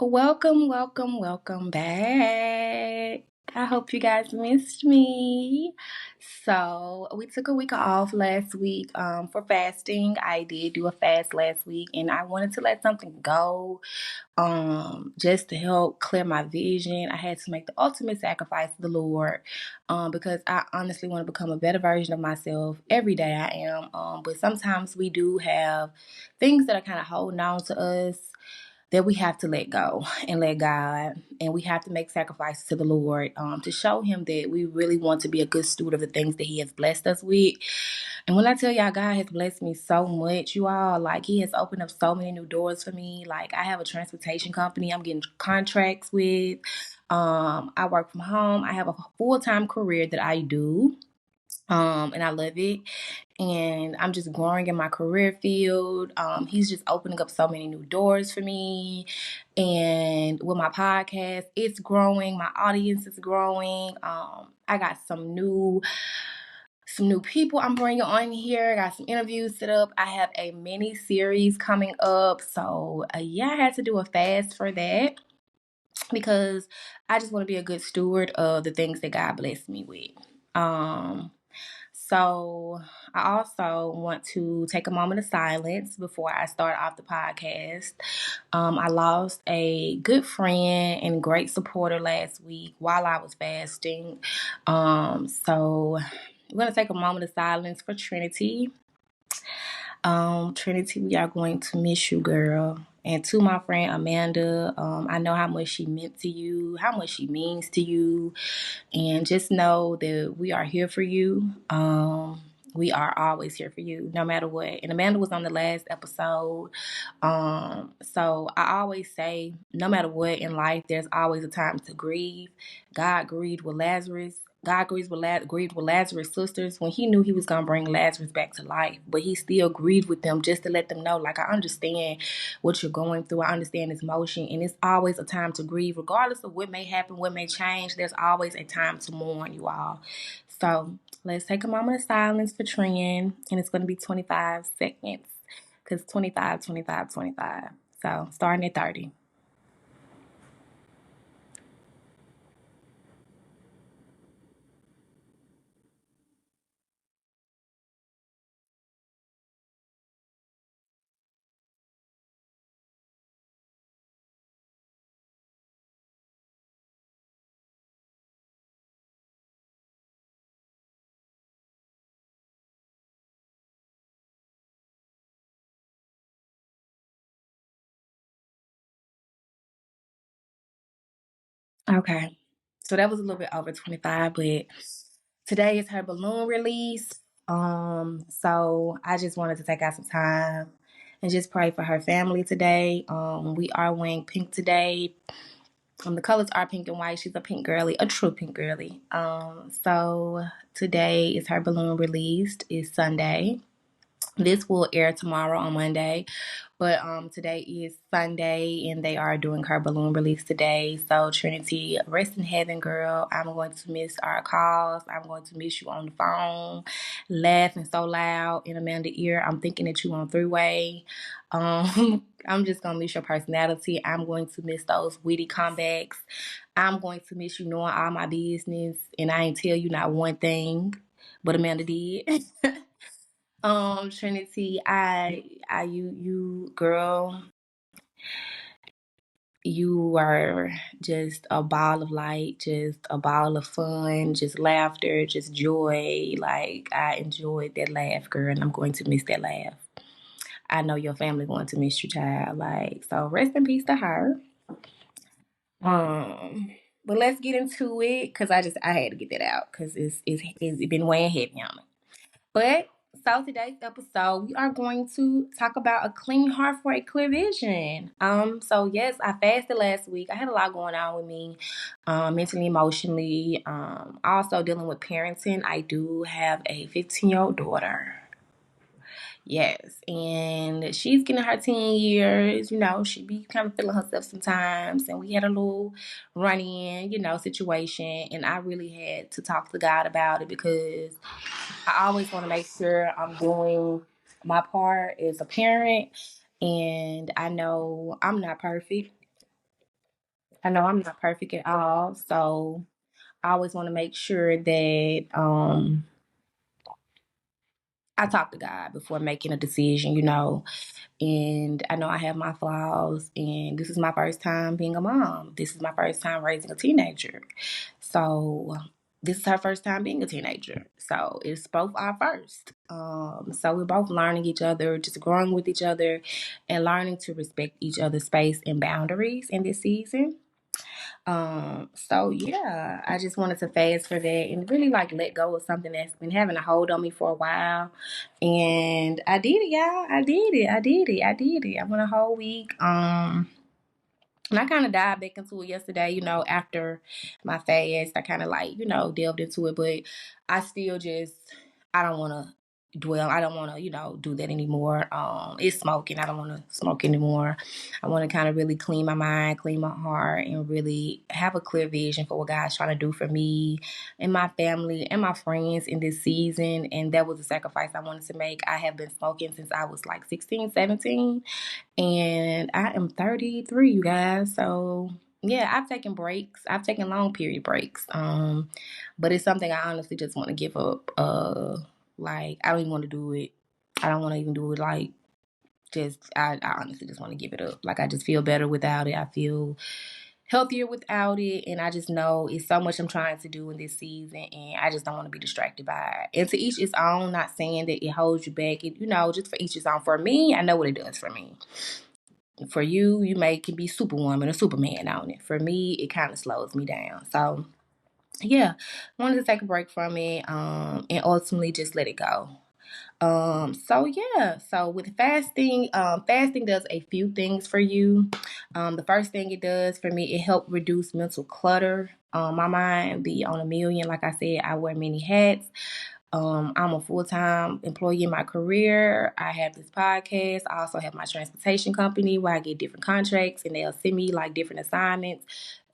Welcome back. I hope you guys missed me. So we took a week off last week for fasting. I did do a fast last week and I wanted to let something go just to help clear my vision. I had to make the ultimate sacrifice to the Lord because I honestly want to become a better version of myself. Every day I am. But sometimes we do have things that are kind of holding on to us that we have to let go and let God, and we have to make sacrifices to the Lord to show Him that we really want to be a good steward of the things that He has blessed us with. And when I tell y'all, God has blessed me so much, you all, like He has opened up so many new doors for me. Like I have a transportation company I'm getting contracts with. I work from home. I have a full-time career that I do. And I love it. And I'm just growing in my career field. He's just opening up so many new doors for me. And with my podcast, it's growing. My audience is growing. I got some new people I'm bringing on here. I got some interviews set up. I have a mini series coming up. So yeah, I had to do a fast for that because I just want to be a good steward of the things that God blessed me with. So I also want to take a moment of silence before I start off the podcast. I lost a good friend and great supporter last week while I was fasting. So we're going to take a moment of silence for Trinity. Trinity, we are going to miss you, girl. And to my friend Amanda, I know how much she meant to you, how much she means to you. And just know that we are here for you. We are always here for you, no matter what. And Amanda was on the last episode. So I always say, no matter what in life, there's always a time to grieve. God grieved with Lazarus. God grieved with Lazarus' sisters when He knew He was going to bring Lazarus back to life. But He still grieved with them just to let them know, like, I understand what you're going through. I understand this motion. And it's always a time to grieve. Regardless of what may happen, what may change, there's always a time to mourn, you all. So let's take a moment of silence for Trin. And it's going to be 25 seconds. Because 25, 25, 25. So starting at 30. Okay. So that was a little bit over 25, but today is her balloon release. So I just wanted to take out some time and just pray for her family today. We are wearing pink today. The colors are pink and white. She's a pink girly, a true pink girly. So today is her balloon released. It's Sunday. This will air tomorrow on Monday, but today is Sunday and they are doing her balloon release today. So Trinity, rest in heaven, girl. I'm going to miss our calls. I'm going to miss you on the phone, laughing so loud in Amanda's ear. I'm thinking that you on three-way. I'm just gonna miss your personality. I'm going to miss those witty comebacks. I'm going to miss you knowing all my business and I ain't tell you not one thing, but Amanda did. Trinity, you, girl, you are just a ball of light, just a ball of fun, just laughter, just joy. Like, I enjoyed that laugh, girl, and I'm going to miss that laugh. I know your family going to miss you, child. Like, so rest in peace to her. Um, but let's get into it, because I had to get that out, because it's been weighing heavy on me. But so today's episode, we are going to talk about a clean heart for a clear vision. So yes, I fasted last week. I had a lot going on with me, mentally, emotionally. Also dealing with parenting. I do have a 15-year-old daughter. Yes, and she's getting her teen years. She be kind of feeling herself sometimes, and we had a little run-in, situation, and I really had to talk to God about it because I always want to make sure I'm doing my part as a parent, and I know I'm not perfect. I know I'm not perfect at all, so I always want to make sure that I talk to God before making a decision, and I know I have my flaws, and this is my first time being a mom. This is my first time raising a teenager. So this is her first time being a teenager. So it's both our first. So we're both learning each other, just growing with each other, and learning to respect each other's space and boundaries in this season. So yeah, I just wanted to fast for that and really like let go of something that's been having a hold on me for a while. And I did it, y'all. I did it. I did it. I did it. I went a whole week. And I kind of dived back into it yesterday, after my fast. I kind of like, delved into it, but I still just, I don't want to dwell. I don't want to, do that anymore. It's smoking. I don't want to smoke anymore. I want to kind of really clean my mind, clean my heart, and really have a clear vision for what God's trying to do for me and my family and my friends in this season. And that was a sacrifice I wanted to make. I have been smoking since I was like 16, 17. And I am 33, you guys. So yeah, I've taken breaks. I've taken long period breaks. But it's something I honestly just want to give up. Like I don't even want to do it. I don't want to even do it. Like I honestly just want to give it up. Like I just feel better without it. I feel healthier without it, and I just know it's so much I'm trying to do in this season, and I just don't want to be distracted by it. And to each its own, not saying that it holds you back. It, just for each its own. For me, I know what it does for me. For you, can be Superwoman or Superman on it. For me, it kind of slows me down. So yeah, wanted to take a break from it, and ultimately just let it go. So yeah, so with fasting, fasting does a few things for you. The first thing it does for me, it helped reduce mental clutter. My mind be on a million. Like I said, I wear many hats. I'm a full-time employee in my career. I have this podcast. I also have my transportation company where I get different contracts and they'll send me like different assignments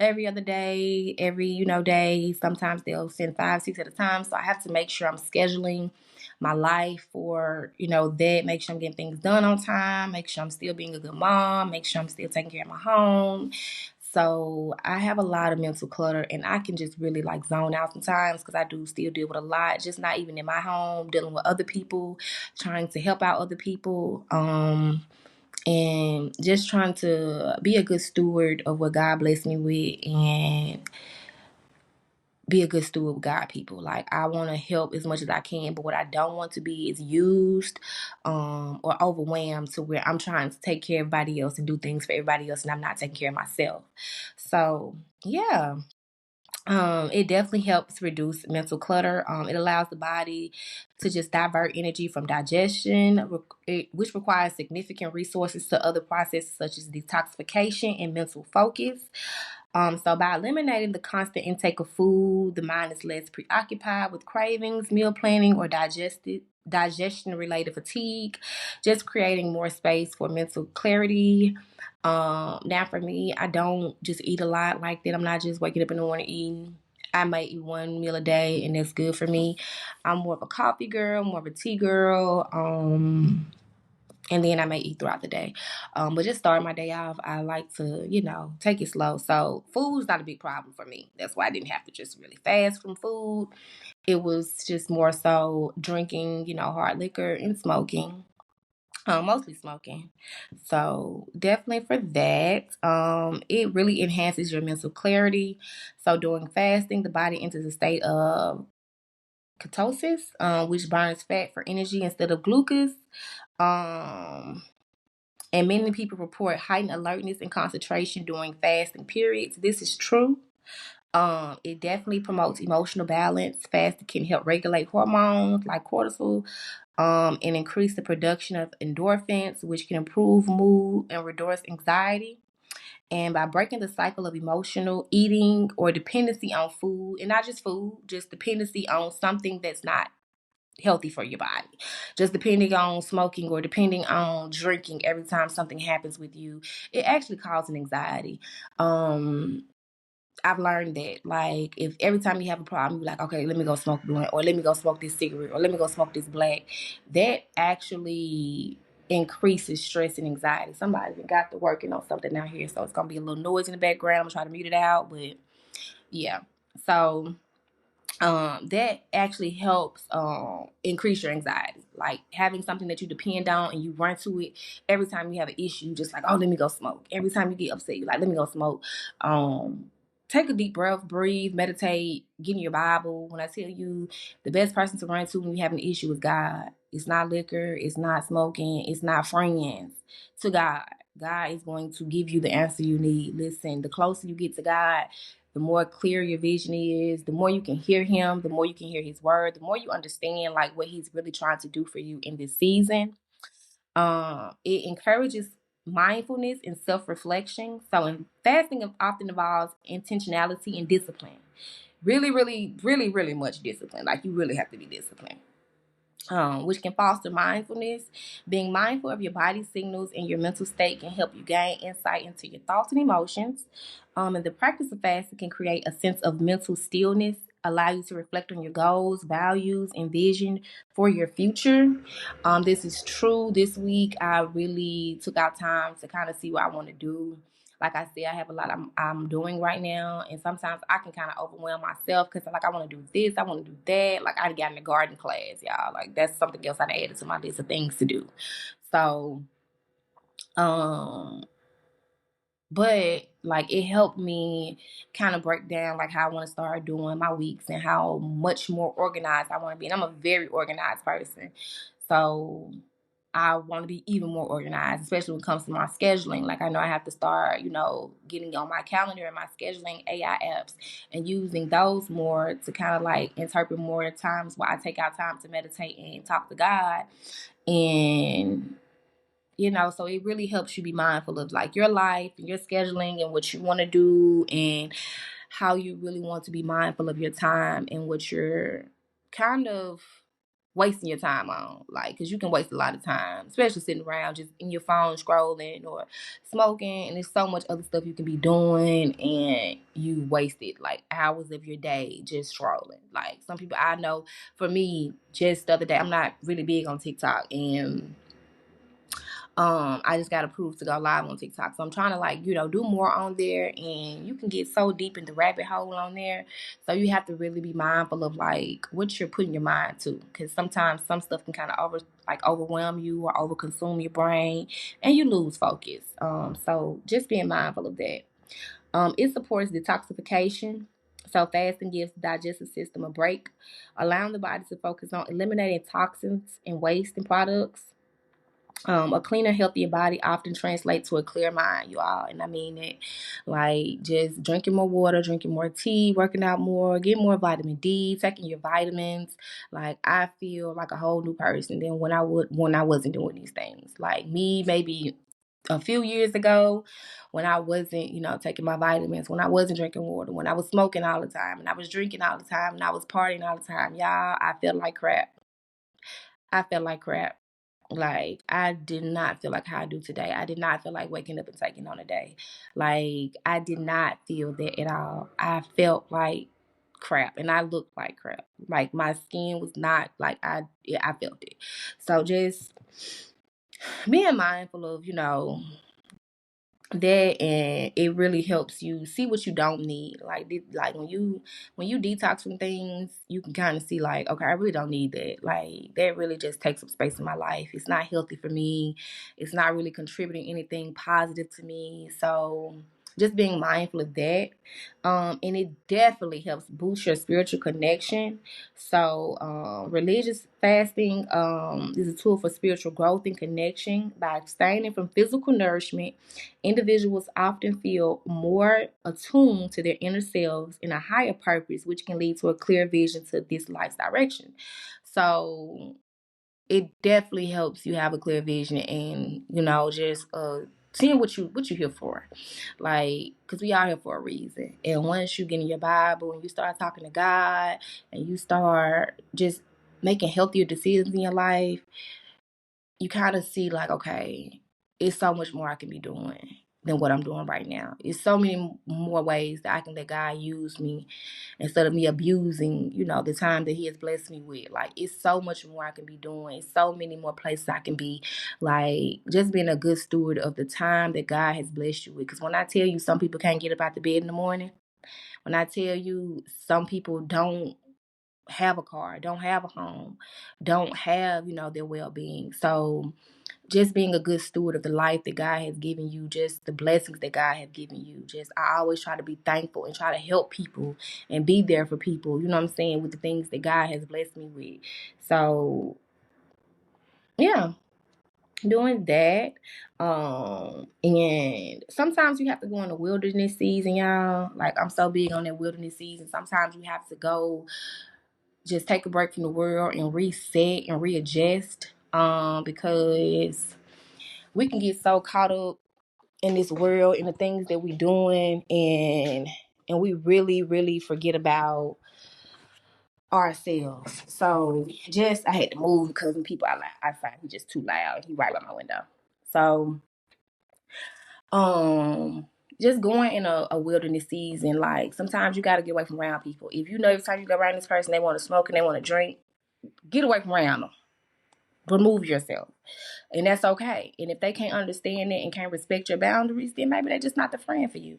every other day, every, day. Sometimes they'll send 5, 6 at a time. So I have to make sure I'm scheduling my life for, that, make sure I'm getting things done on time, make sure I'm still being a good mom, make sure I'm still taking care of my home. So I have a lot of mental clutter and I can just really like zone out sometimes because I do still deal with a lot, just not even in my home, dealing with other people, trying to help out other people, and just trying to be a good steward of what God blessed me with and be a good steward with God people. Like I want to help as much as I can, but what I don't want to be is used or overwhelmed to where I'm trying to take care of everybody else and do things for everybody else and I'm not taking care of myself. So yeah. It definitely helps reduce mental clutter. It allows the body to just divert energy from digestion, which requires significant resources to other processes such as detoxification and mental focus. So by eliminating the constant intake of food, the mind is less preoccupied with cravings, meal planning, or digestion related fatigue, just creating more space for mental clarity. Now for me, I don't just eat a lot like that. I'm not just waking up in the morning eating. I might eat one meal a day and that's good for me. I'm more of a coffee girl, more of a tea girl. And then I may eat throughout the day. But just starting my day off, I like to, take it slow. So food's not a big problem for me. That's why I didn't have to just really fast from food. It was just more so drinking, hard liquor and smoking. Mostly smoking. So definitely for that. It really enhances your mental clarity. So during fasting, the body enters a state of ketosis, which burns fat for energy instead of glucose. Um, and many people report heightened alertness and concentration during fasting periods. This is true. It definitely promotes emotional balance. Fasting can help regulate hormones like cortisol, and increase the production of endorphins, which can improve mood and reduce anxiety. And by breaking the cycle of emotional eating or dependency on food, and not just food, just dependency on something that's not healthy for your body. Just depending on smoking or depending on drinking every time something happens with you, it actually causes anxiety. I've learned that, like, if every time you have a problem, you're like, okay, let me go smoke blunt, or let me go smoke this cigarette, or let me go smoke this black. That actually increases stress and anxiety. Somebody got to working on something out here, so it's gonna be a little noise in the background. I'm gonna try to mute it out, but yeah. So that actually helps increase your anxiety. Like having something that you depend on and you run to it every time you have an issue, just like, oh, let me go smoke. Every time you get upset, you're like, let me go smoke. Take a deep breath, breathe, meditate, get in your Bible. When I tell you the best person to run to when you have an issue is God. It's not liquor, it's not smoking, it's not friends. To God. God is going to give you the answer you need. Listen, the closer you get to God, the more clear your vision is, the more you can hear him, the more you can hear his word, the more you understand like what he's really trying to do for you in this season. It encourages mindfulness and self-reflection. So fasting often involves intentionality and discipline. Really, really, really, really much discipline. Like you really have to be disciplined. Which can foster mindfulness. Being mindful of your body signals and your mental state can help you gain insight into your thoughts and emotions. And the practice of fasting can create a sense of mental stillness, allow you to reflect on your goals, values, and vision for your future. This is true. This week, I really took out time to kind of see what I want to do. Like I said, I have a lot I'm doing right now, and sometimes I can kind of overwhelm myself because like I want to do this, I want to do that. Like I got in a garden class, y'all. Like that's something else I added to my list of things to do. So, um, but like it helped me kind of break down like how I want to start doing my weeks and how much more organized I want to be. And I'm a very organized person, so I want to be even more organized, especially when it comes to my scheduling. Like I know I have to start, getting on my calendar and my scheduling AI apps and using those more to kind of like interpret more times where I take out time to meditate and talk to God. And so it really helps you be mindful of like your life and your scheduling and what you want to do and how you really want to be mindful of your time and what you're kind of wasting your time on. Like, because you can waste a lot of time, especially sitting around just in your phone scrolling or smoking. And there's so much other stuff you can be doing and you wasted like hours of your day just scrolling. Like some people I know, for me, just the other day, I'm not really big on TikTok, and I just got approved to go live on TikTok. So I'm trying to like, do more on there, and you can get so deep in the rabbit hole on there. So you have to really be mindful of like what you're putting your mind to. Cause sometimes some stuff can kind of overwhelm you or overconsume your brain and you lose focus. So just being mindful of that. It supports detoxification. So fasting gives the digestive system a break, allowing the body to focus on eliminating toxins and waste in products. A cleaner, healthier body often translates to a clear mind, you all. And I mean it. Like just drinking more water, drinking more tea, working out more, getting more vitamin D, taking your vitamins. Like I feel like a whole new person than when I wasn't doing these things. Like me, maybe a few years ago when I wasn't, taking my vitamins, when I wasn't drinking water, when I was smoking all the time and I was drinking all the time and I was partying all the time. Y'all, I felt like crap. I felt like crap. Like, I did not feel like how I do today. I did not feel like waking up and taking on a day. Like, I did not feel that at all. I felt like crap and I looked like crap. Like, my skin was not like I felt it. So, just being mindful of, that, and it really helps you see what you don't need. Like when you detox from things, you can kind of see like, okay, I really don't need that. Like that really just takes up space in my life. It's not healthy for me. It's not really contributing anything positive to me. So just being mindful of that. And it definitely helps boost your spiritual connection. So religious fasting is a tool for spiritual growth and connection. By abstaining from physical nourishment, individuals often feel more attuned to their inner selves and a higher purpose, which can lead to a clear vision to this life's direction. So it definitely helps you have a clear vision and, just seeing what you're here for. Like, because we are here for a reason. And once you get in your Bible and you start talking to God and you start just making healthier decisions in your life, you kind of see like, okay, it's so much more I can be doing than what I'm doing right now. It's so many more ways that I can let God use me instead of me abusing, the time that He has blessed me with. Like, it's so much more I can be doing. It's so many more places I can be. Like, just being a good steward of the time that God has blessed you with. Because when I tell you some people can't get up out the bed in the morning, when I tell you some people don't have a car, don't have a home, don't have, their well-being. So just being a good steward of the life that God has given you, just the blessings that God has given you. Just, I always try to be thankful and try to help people and be there for people, you know what I'm saying, with the things that God has blessed me with. So, yeah, doing that. And sometimes you have to go in the wilderness season, y'all. Like, I'm so big on that wilderness season. Sometimes you have to go just take a break from the world and reset and readjust, because we can get so caught up in this world and the things that we're doing, and we really, really forget about ourselves. So I had to move because people I find he just too loud. He right by my window. So just going in a wilderness season, like, sometimes you got to get away from around people. If you know every time you go around this person they want to smoke and they want to drink, get away from around them. Remove yourself. And that's okay. And if they can't understand it and can't respect your boundaries, then maybe they're just not the friend for you.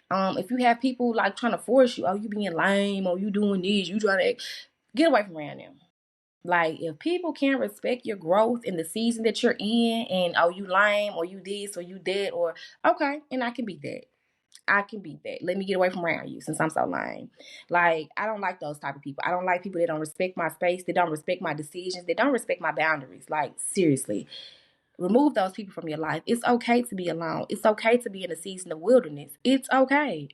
If you have people like trying to force you, oh, you being lame, or you doing this, you trying to get away from around them. Like, if people can't respect your growth in the season that you're in, and oh, you lame, or you this, or you that, or okay, and I can beat that. I can beat that. Let me get away from around you since I'm so lame. Like, I don't like those type of people. I don't like people that don't respect my space, that don't respect my decisions, that don't respect my boundaries. Like, seriously. Remove those people from your life. It's okay to be alone. It's okay to be in a season of wilderness. It's okay.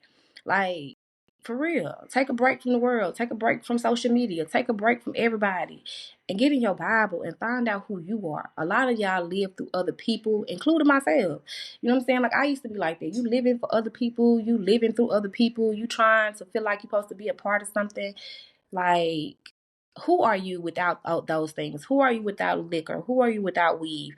Like, for real. Take a break from the world. Take a break from social media. Take a break from everybody. And get in your Bible and find out who you are. A lot of y'all live through other people, including myself. You know what I'm saying? Like, I used to be like that. You living for other people. You living through other people. You trying to feel like you're supposed to be a part of something. Like, who are you without those things? Who are you without liquor? Who are you without weed?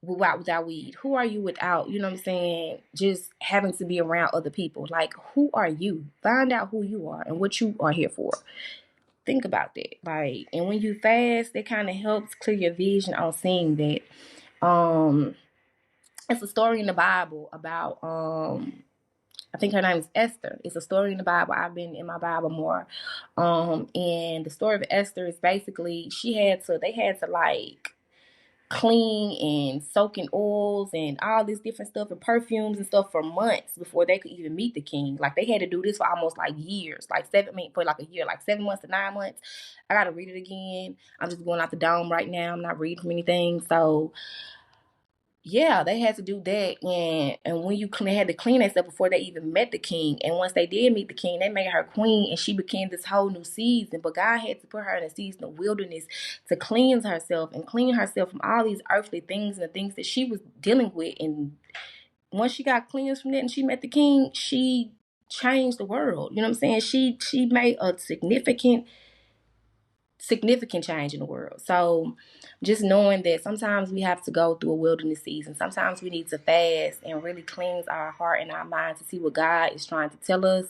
Without weed? Who are you without, you know what I'm saying, just having to be around other people? Like, who are you? Find out who you are and what you are here for. Think about that. Like, and when you fast, that kind of helps clear your vision on seeing that. It's a story in the Bible about I think her name is Esther. It's a story in the Bible. I've been in my Bible more. And the story of Esther is basically they had to like clean and soak in oils and all this different stuff and perfumes and stuff for months before they could even meet the king. Like, they had to do this for almost like years, for like a year, like 7 months to 9 months. I gotta read it again. I'm just going out the dome right now. I'm not reading from anything. So yeah, they had to do that, and when they had to clean themselves before they even met the king. And once they did meet the king, they made her queen, and she became this whole new season. But God had to put her in a season of wilderness to cleanse herself and clean herself from all these earthly things and the things that she was dealing with. And once she got cleansed from that and she met the king, she changed the world. You know what I'm saying? She made a significant change in the world. So just knowing that sometimes we have to go through a wilderness season. Sometimes we need to fast and really cleanse our heart and our mind to see what God is trying to tell us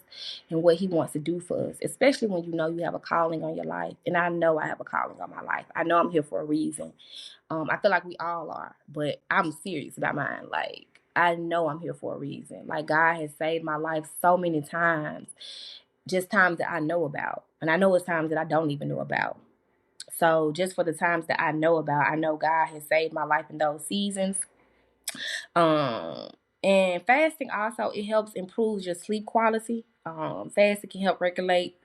and what He wants to do for us, especially when you know you have a calling on your life. And I know I have a calling on my life. I know I'm here for a reason. I feel like we all are, but I'm serious about mine. Like, I know I'm here for a reason. Like, God has saved my life so many times, just times that I know about. And I know it's times that I don't even know about. So just for the times that I know about, I know God has saved my life in those seasons. And fasting also, it helps improve your sleep quality. Fasting can help regulate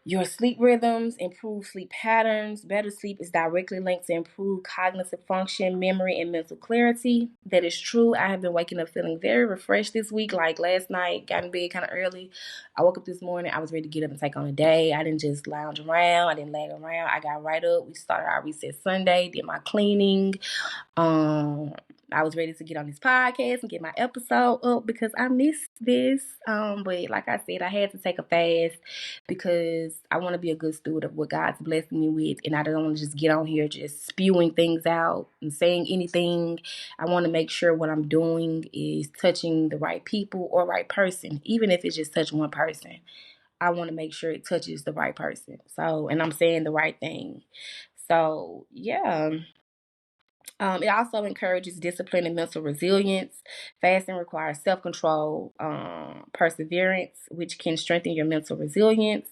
your sleep rhythms, improve sleep patterns. Better sleep is directly linked to improved cognitive function, memory, and mental clarity. That is true. I have been waking up feeling very refreshed this week. Like last night, got in bed kind of early. I woke up this morning. I was ready to get up and take on a day. I didn't just lounge around. I didn't lag around. I got right up. We started our Reset Sunday, did my cleaning. I was ready to get on this podcast and get my episode up because I missed this. But like I said, I had to take a fast because I want to be a good steward of what God's blessing me with, and I don't want to just get on here just spewing things out and saying anything. I want to make sure what I'm doing is touching the right people or right person, even if it's just touching one person. I want to make sure it touches the right person. So, and I'm saying the right thing. So, yeah. It also encourages discipline and mental resilience. Fasting requires self-control, perseverance, which can strengthen your mental resilience.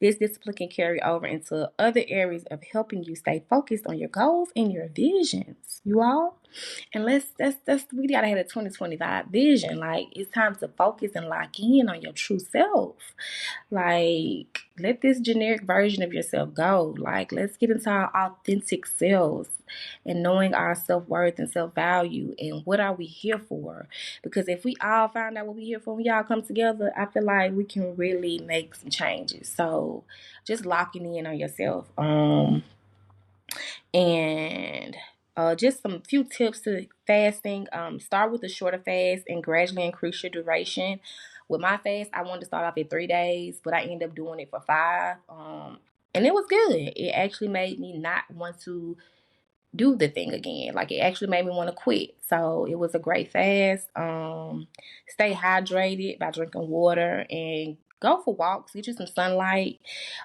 This discipline can carry over into other areas of helping you stay focused on your goals and your visions. You all, and that's we gotta have a 2025 vision. Like, it's time to focus and lock in on your true self. Like, let this generic version of yourself go. Like, let's get into our authentic selves and knowing our self-worth and self-value and what are we here for. Because if we all find out what we're here for, when we all come together, I feel like we can really make some changes. So just locking in on yourself. And just some few tips to fasting. Start with a shorter fast and gradually increase your duration. With my fast, I wanted to start off at 3 days, but I ended up doing it for 5. And it was good. It actually made me not want to do the thing again. Like, it actually made me want to quit. So it was a great fast. Stay hydrated by drinking water and go for walks, get you some sunlight,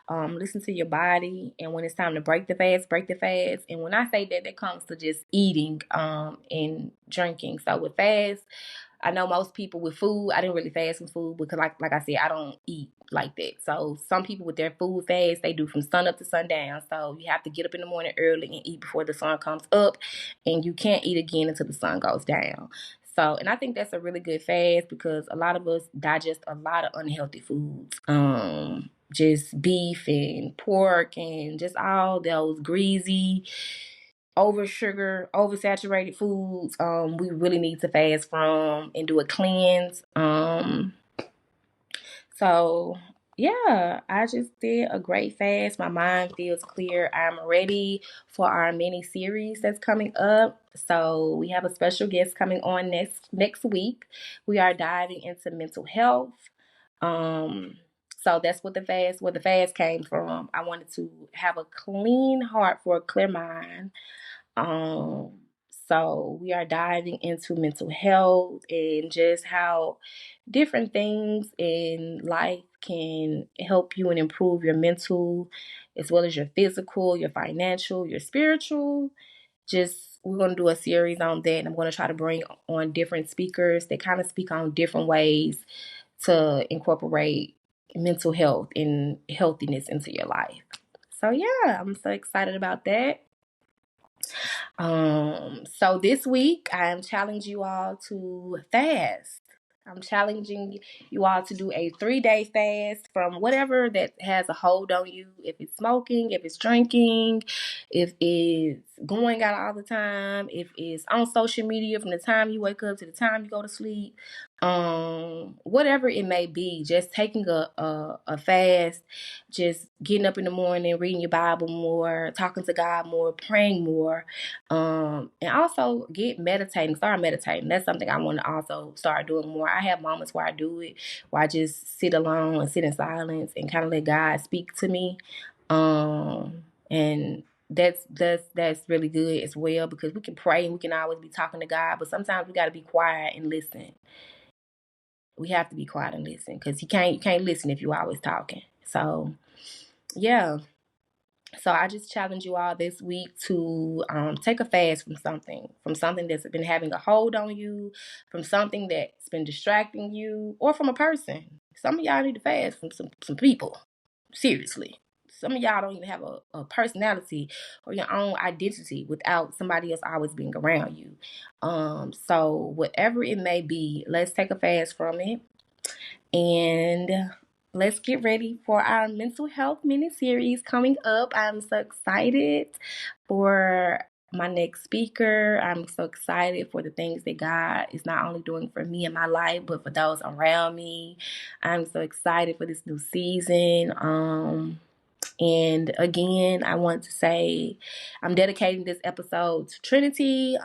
listen to your body. And when it's time to break the fast, break the fast. And when I say that, that comes to just eating and drinking. So with fast, I know most people with food, I didn't really fast from food because like I said, I don't eat like that. So some people with their food fast, they do from sun up to sundown. So you have to get up in the morning early and eat before the sun comes up, and you can't eat again until the sun goes down. So, and I think that's a really good fast because a lot of us digest a lot of unhealthy foods. Just beef and pork and just all those greasy, over sugar, oversaturated foods, we really need to fast from and do a cleanse. So yeah, I just did a great fast. My mind feels clear. I'm ready for our mini series that's coming up. So we have a special guest coming on next week. We are diving into mental health. So that's what where the fast came from. I wanted to have a clean heart for a clear mind. Um, so we are diving into mental health and just how different things in life can help you and improve your mental as well as your physical, your financial, your spiritual. Just we're going to do a series on that, and I'm going to try to bring on different speakers that kind of speak on different ways to incorporate mental health and healthiness into your life. So yeah, I'm so excited about that. So this week I'm challenging you all to fast. I'm challenging you all to do a 3-day fast from whatever that has a hold on you. If it's smoking, if it's drinking, if it's going out all the time, if it's on social media from the time you wake up to the time you go to sleep, whatever it may be, just taking a fast, just getting up in the morning, reading your Bible more, talking to God more, praying more, and also start meditating. That's something I want to also start doing more. I have moments where I do it, where I just sit alone and sit in silence and kind of let God speak to me. And that's really good as well because we can pray and we can always be talking to God, but sometimes we got to be quiet and listen. We have to be quiet and listen because you can't listen if you're always talking. So yeah. So I just challenge you all this week to take a fast from something that's been having a hold on you, from something that's been distracting you, or from a person. Some of y'all need to fast from some people. Seriously. Some of y'all don't even have a personality or your own identity without somebody else always being around you. So whatever it may be, let's take a fast from it. And let's get ready for our mental health mini series coming up. I'm so excited for my next speaker. I'm so excited for the things that God is not only doing for me in my life, but for those around me. I'm so excited for this new season. And again, I want to say I'm dedicating this episode to Trinity.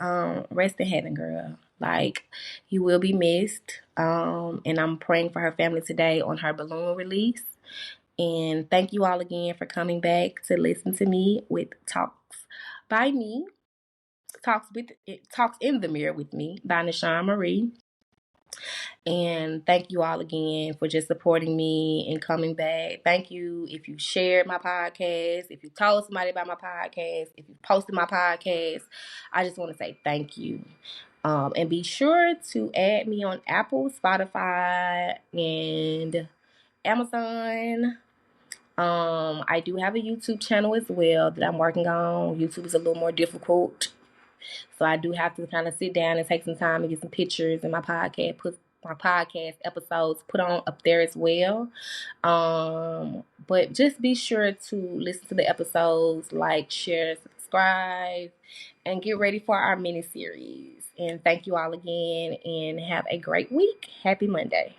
Rest in heaven, girl. Like, you will be missed. And I'm praying for her family today on her balloon release. And thank you all again for coming back to listen to me with Talks by me. Talks in the Mirror with me by Nishan Marie. And thank you all again for just supporting me and coming back. Thank you if you shared my podcast, if you told somebody about my podcast, if you posted my podcast. I just want to say thank you. And be sure to add me on Apple, Spotify, and Amazon. I do have a YouTube channel as well that I'm working on. YouTube is a little more difficult, so I do have to kind of sit down and take some time and get some pictures and put my podcast episodes put on up there as well. But just be sure to listen to the episodes, like, share, subscribe, and get ready for our mini series. And thank you all again, and have a great week. Happy Monday.